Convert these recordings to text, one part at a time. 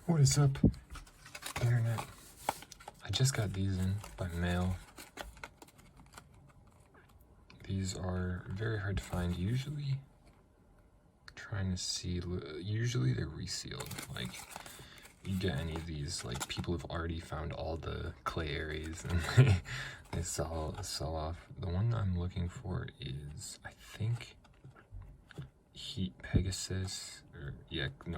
What is up, internet? I just got these in by mail. These are very hard to find. Usually they're resealed. Like, you get any of these, like, people have already found all the clay aries and they sell off. The one I'm looking for is, I think, Heat Pegasus,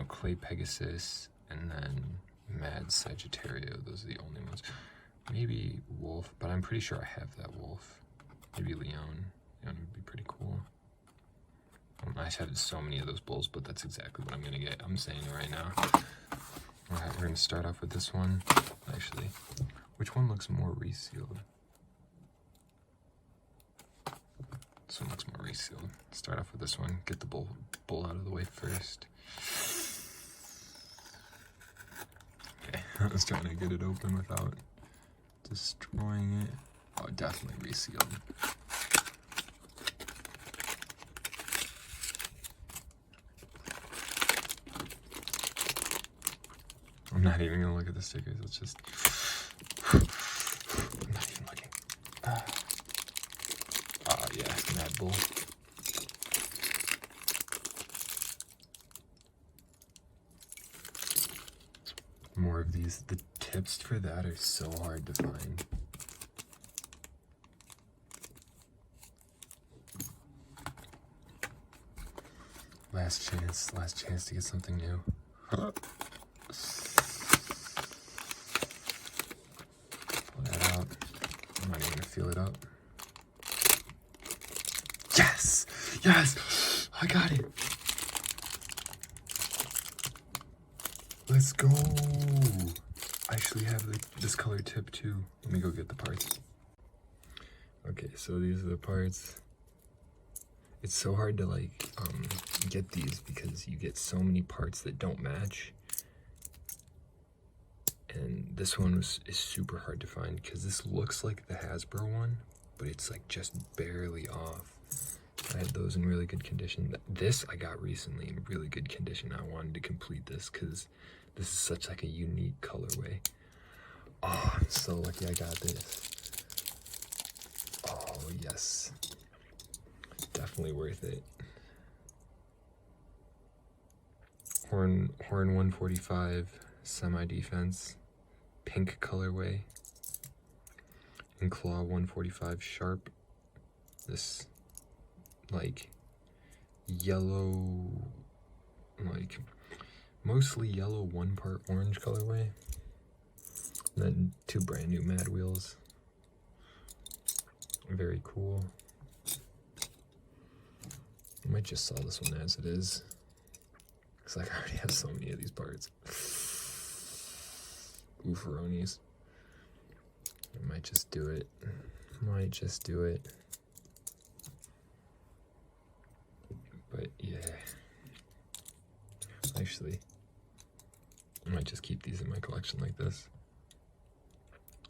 Clay Pegasus, and then Mad Sagittario. Those are the only ones. Maybe Wolf, but I'm pretty sure I have that Wolf. Maybe Leon. Leon would be pretty cool. I have so many of those bulls, but that's exactly what I'm gonna get. I'm saying it right now. Alright, we're gonna start off with this one. Actually, which one looks more resealed? This one looks more resealed. Start off with this one. Get the bull out of the way first. Okay, I was trying to get it open without destroying it. Oh, definitely resealed. I'm not even gonna look at the stickers. Let's just. I'm not even looking. Yeah, Mad Bull. More of these. The tips for that are so hard to find. Last chance to get something new. Pull that out. I'm not even gonna feel it up. Yes! Yes! I got it! Let's go! I actually have this color tip too. Let me go get the parts. Okay, so these are the parts. It's so hard to get these because you get so many parts that don't match. And this one is super hard to find because this looks like the Hasbro one, but it's like just barely off. I had those in really good condition. This I got recently in really good condition. I wanted to complete this because this is such like a unique colorway. Oh, I'm so lucky I got this. Oh, yes. Definitely worth it. Horn 145 semi-defense, pink colorway, and claw 145 sharp. This like yellow, like mostly yellow, 1 part orange colorway. And then 2 brand new Mad Wheels. Very cool. I might just sell this one as it is. Cause like I already have so many of these parts. Ooferonis. I might just do it. But yeah. Actually, I might just keep these in my collection like this.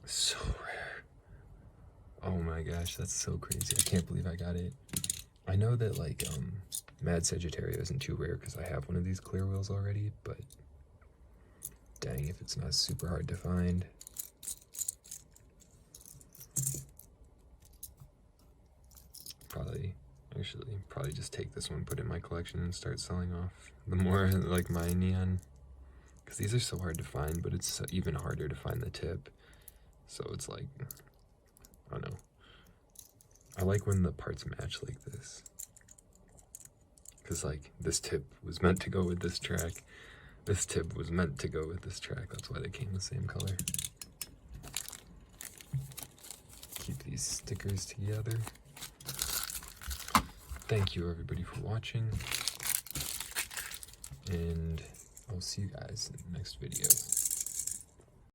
So rare. Oh my gosh, that's so crazy. I can't believe I got it. I know that like Mad Sagittario isn't too rare because I have one of these clear wheels already, but dang if it's not super hard to find. Probably just take this one, put it in my collection, and start selling off the more like my neon, because these are so hard to find, but it's even harder to find the tip. So it's like, I don't know. I like when the parts match like this, because like this tip was meant to go with this track. This tip was meant to go with this track. That's why they came the same color. Keep these stickers together. Thank you everybody for watching, and I'll see you guys in the next video.